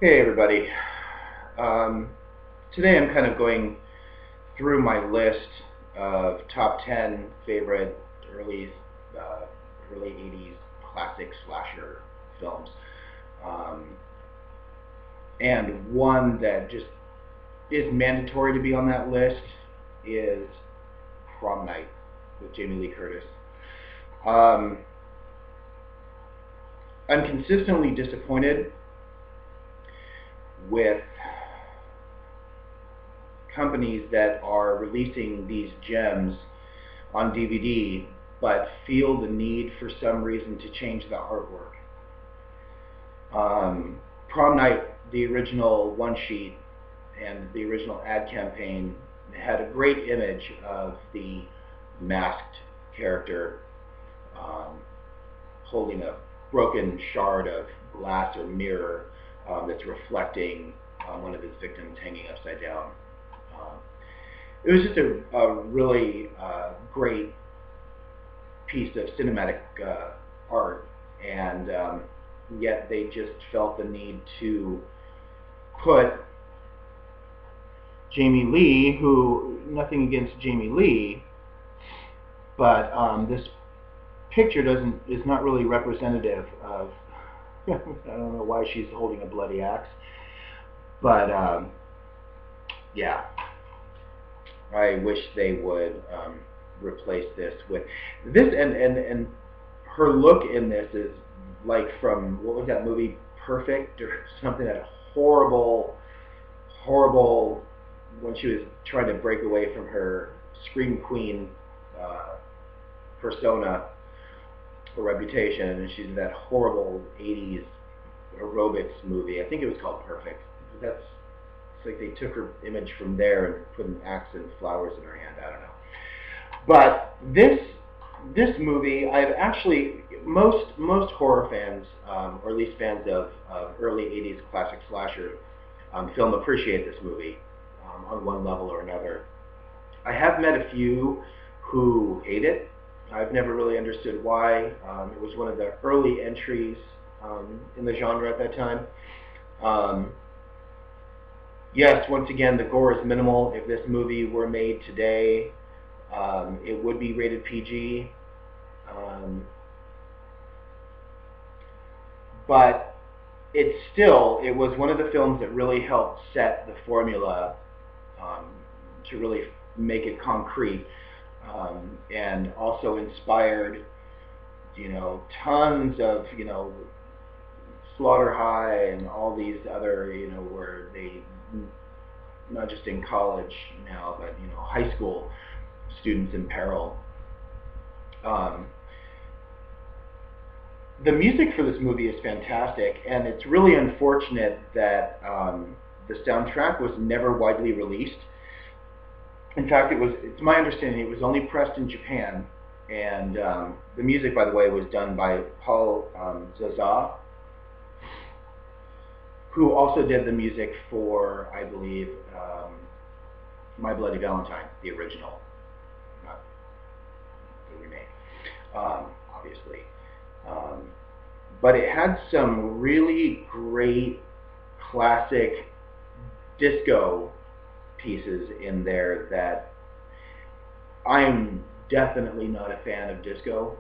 Hey everybody. Um, Today I'm kind of going through my list of top 10 favorite early uh, early 80s classic slasher films. Um, and one that just is mandatory to be on that list is Prom Night with Jamie Lee Curtis. Um, I'm consistently disappointed with companies that are releasing these gems on DVD but feel the need for some reason to change the artwork. Prom Night, the original one sheet and the original ad campaign, had a great image of the masked character um, holding a broken shard of glass or mirror that's reflecting one of his victims hanging upside down. Um, it was just a really great piece of cinematic art, and yet they just felt the need to put Jamie Lee, who, nothing against Jamie Lee, but this picture is not really representative of. I don't know why she's holding a bloody axe, but yeah, I wish they would replace this with this, and her look in this is like from, what was that movie, Perfect or something, that horrible when she was trying to break away from her scream queen uh, persona or reputation, and she's in that horrible 80s aerobics movie. I think it was called Perfect. That's, it's like they took her image from there and put an axe and flowers in her hand. I don't know. But this movie, I've actually, most horror fans, or at least fans of early '80s classic slasher film, appreciate this movie on one level or another. I have met a few who hate it. I've never really understood why. It was one of the early entries in the genre at that time. Um, yes, once again, the gore is minimal. If this movie were made today, it would be rated PG. Um, but it was one of the films that really helped set the formula um, to really make it concrete, and also inspired, tons of, Slaughter High and all these other, where they, not just in college now, but, high school students in peril. Um, the music for this movie is fantastic, and it's really unfortunate that the soundtrack was never widely released. In fact, it's my understanding it was only pressed in Japan, and the music, by the way, was done by Paul Zaza, who also did the music for, I believe, My Bloody Valentine, the original, not the remake, obviously. Um, but it had some really great classic disco pieces in there that I'm definitely not a fan of disco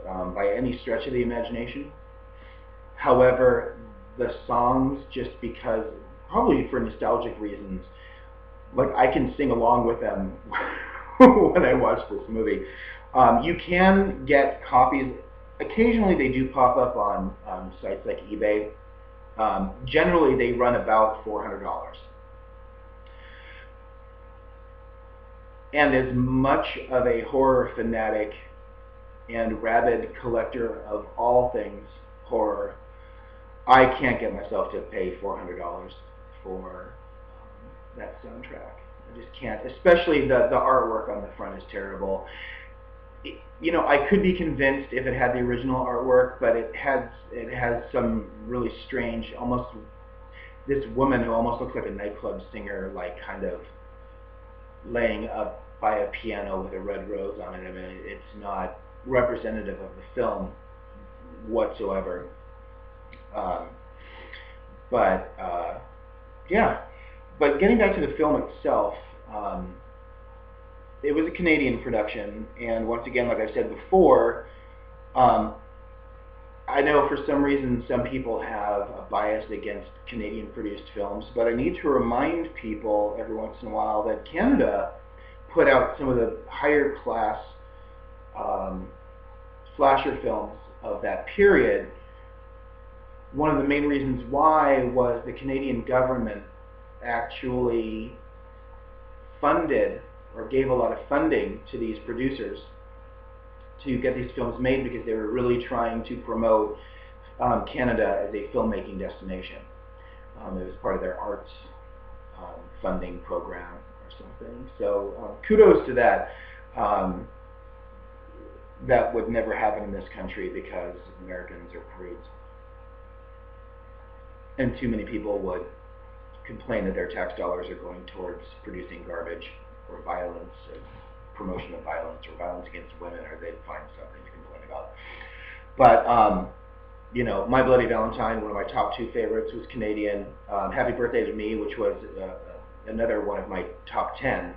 by any stretch of the imagination. However, the songs, just because, probably for nostalgic reasons, like I can sing along with them when I watch this movie. You can get copies. Occasionally, they do pop up on sites like eBay. Generally, they run about $400. And as much of a horror fanatic and rabid collector of all things horror, I can't get myself to pay $400 for that soundtrack. I just can't. Especially the artwork on the front is terrible. I could be convinced if it had the original artwork, but it has some really strange, almost, this woman who almost looks like a nightclub singer, like kind of laying up by a piano with a red rose on it. I mean, it's not representative of the film whatsoever. Um, But yeah, but getting back to the film itself, um, it was a Canadian production, and once again, like I said before, um, I know for some reason some people have a bias against Canadian produced films, but I need to remind people every once in a while that Canada put out some of the higher class um, slasher films of that period. One of the main reasons why was the Canadian government actually funded or gave a lot of funding to these producers to get these films made because they were really trying to promote Canada as a filmmaking destination. It was part of their arts funding program or something. So kudos to that. That would never happen in this country because Americans are prudes. And too many people would complain that their tax dollars are going towards producing garbage or violence, or promotion of violence, or violence against women, or they'd find something to complain about. But you know, My Bloody Valentine, one of my top 2 favorites, was Canadian. Happy Birthday to Me, which was another one of my top 10,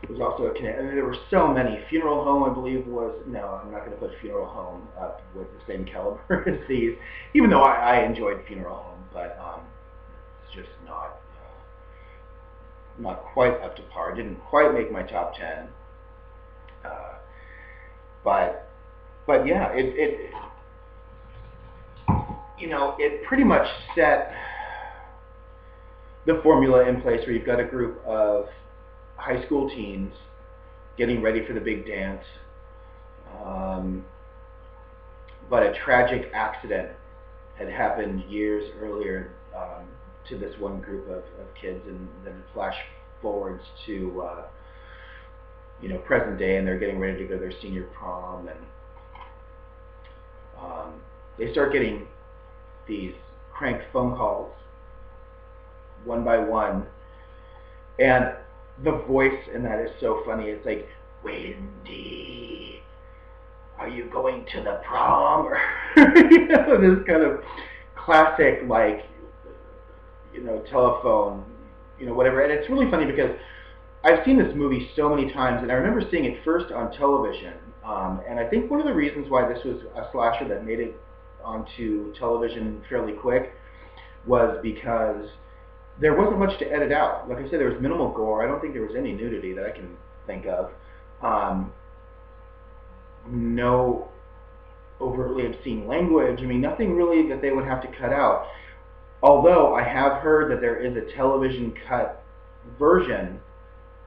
was also a Canadian. I mean, there were so many. Funeral Home, I believe, was, no, I'm not going to put Funeral Home up with the same caliber as these, even though I enjoyed Funeral Home, but it's just not quite up to par. Didn't quite make my top 10. But yeah, it you know, it pretty much set the formula in place where you've got a group of high school teens getting ready for the big dance, but a tragic accident had happened years earlier to this one group of kids, and then it flash forwards to you know, present day, and they're getting ready to go to their senior prom, and they start getting these crank phone calls one by one, and the voice in that is so funny. It's like, Wendy, are you going to the prom? Or you know, this kind of classic, like, you know, telephone, you know, whatever. And it's really funny because I've seen this movie so many times, and I remember seeing it first on television. And I think one of the reasons why this was a slasher that made it onto television fairly quick was because there wasn't much to edit out. Like I said, there was minimal gore. I don't think there was any nudity that I can think of. No overtly obscene language. I mean, nothing really that they would have to cut out. Although I have heard that there is a television cut version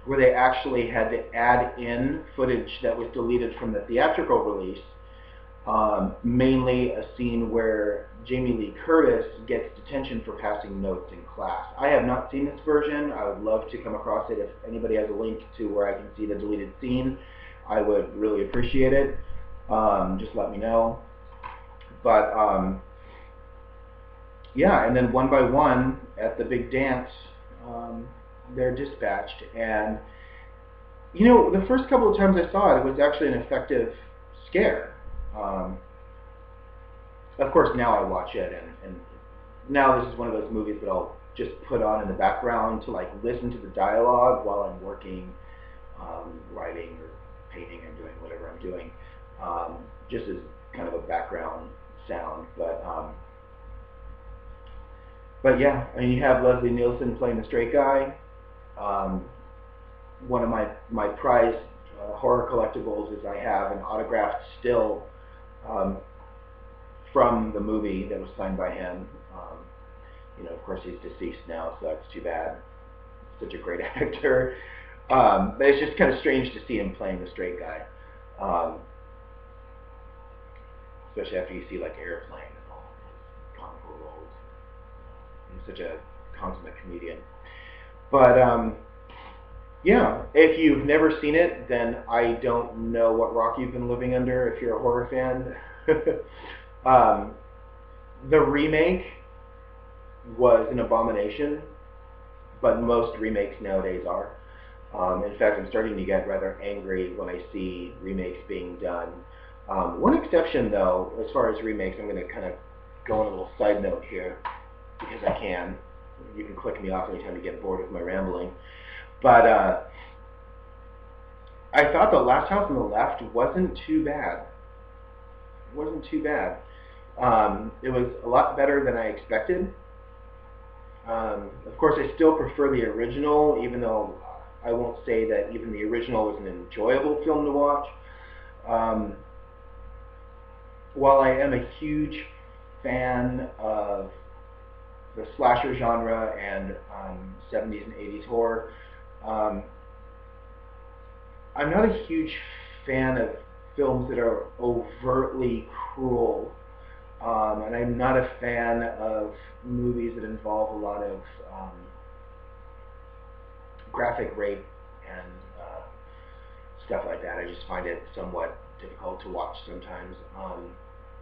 where they actually had to add in footage that was deleted from the theatrical release. Mainly a scene where Jamie Lee Curtis gets detention for passing notes in class. I have not seen this version. I would love to come across it. If anybody has a link to where I can see the deleted scene, I would really appreciate it. Just let me know. But yeah, and then one by one at the big dance, they're dispatched. And you know, the first couple of times I saw it, it was actually an effective scare. Of course, now I watch it, and now this is one of those movies that I'll just put on in the background to like listen to the dialogue while I'm working, writing or painting or doing whatever I'm doing, just as kind of a background sound. But yeah, I mean, you have Leslie Nielsen playing the straight guy. One of my prized horror collectibles is I have an autographed still from the movie that was signed by him. You know, of course, he's deceased now, so that's too bad. Such a great actor. But it's just kind of strange to see him playing the straight guy, especially after you see like Airplane and all his comical roles. He's such a consummate comedian. But yeah, if you've never seen it, then I don't know what rock you've been living under if you're a horror fan. The remake was an abomination, but most remakes nowadays are. In fact, I'm starting to get rather angry when I see remakes being done. One exception, though, as far as remakes, I'm going to kind of go on a little side note here, because I can. You can click me off anytime you get bored of my rambling. But I thought The Last House on the Left wasn't too bad. It wasn't too bad. It was a lot better than I expected. Of course, I still prefer the original, even though I won't say that even the original was an enjoyable film to watch. While I am a huge fan of the slasher genre and 70s and 80s horror, I'm not a huge fan of films that are overtly cruel. And I'm not a fan of movies that involve a lot of graphic rape and stuff like that. I just find it somewhat difficult to watch sometimes.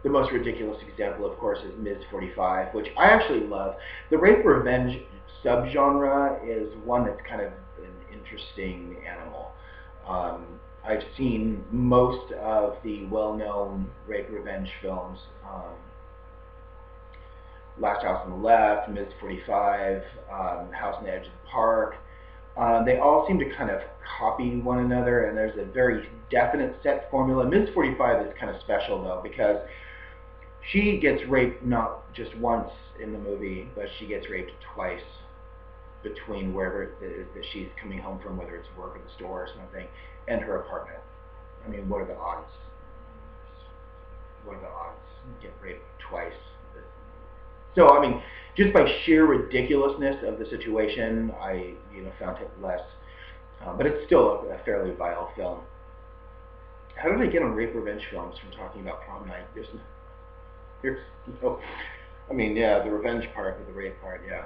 The most ridiculous example, of course, is Ms. 45, which I actually love. The rape revenge subgenre is one that's kind of an interesting animal. I've seen most of the well-known rape revenge films. Last House on the Left, Ms. 45, House on the Edge of the Park. They all seem to kind of copy one another, and there's a very definite set formula. Ms. 45 is kind of special, though, because she gets raped not just once in the movie, but she gets raped twice between wherever it is that she's coming home from, whether it's work or the store or something, and her apartment. I mean, what are the odds? What are the odds? Get raped twice. So, I mean, just by sheer ridiculousness of the situation, I found it less. But it's still a fairly vile film. How did I get on rape revenge films from talking about Prom Night? I mean, yeah, the revenge part, but the rape part, yeah.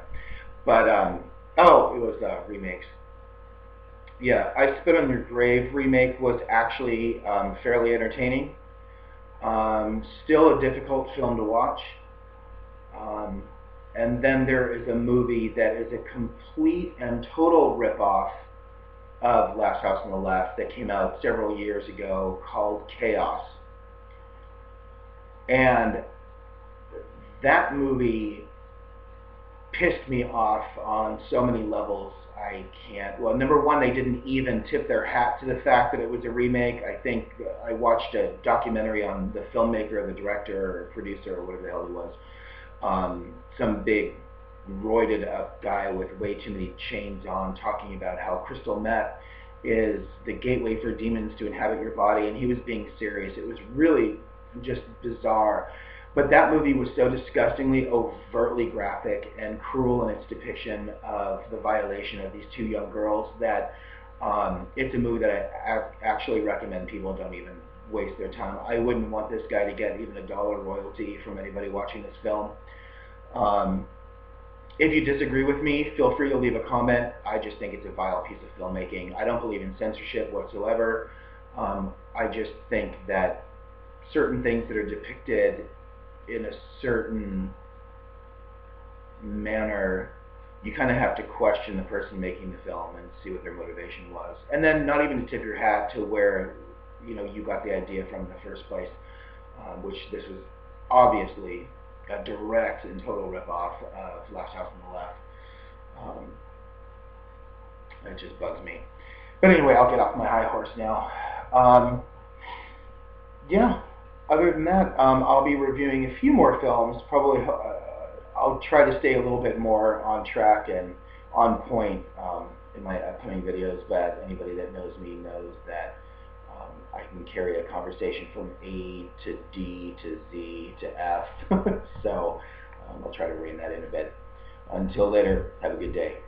But, it was remakes. Yeah, I Spit on Your Grave remake was actually fairly entertaining. Still a difficult film to watch. And then there is a movie that is a complete and total ripoff of Last House on the Left that came out several years ago called Chaos. And that movie pissed me off on so many levels. I can't. Well, number one, they didn't even tip their hat to the fact that it was a remake. I think I watched a documentary on the filmmaker, the director, or producer, or whatever the hell he was. Some big roided up guy with way too many chains on, talking about how crystal meth is the gateway for demons to inhabit your body, and he was being serious. It was really just bizarre. But that movie was so disgustingly overtly graphic and cruel in its depiction of the violation of these two young girls that it's a movie that I actually recommend people don't even waste their time. I wouldn't want this guy to get even $1 royalty from anybody watching this film. If you disagree with me, feel free to leave a comment. I just think it's a vile piece of filmmaking. I don't believe in censorship whatsoever. I just think that certain things that are depicted in a certain manner, you kind of have to question the person making the film and see what their motivation was. And then not even to tip your hat to where you got the idea from in the first place, which this was obviously a direct and total ripoff of Last House on the Left. It just bugs me. But anyway, I'll get off my high horse now. Yeah, other than that, I'll be reviewing a few more films. Probably I'll try to stay a little bit more on track and on point in my upcoming videos, but anybody that knows me knows that I can carry a conversation from A to D to Z to F. So I'll try to rein that in a bit. Until later, have a good day.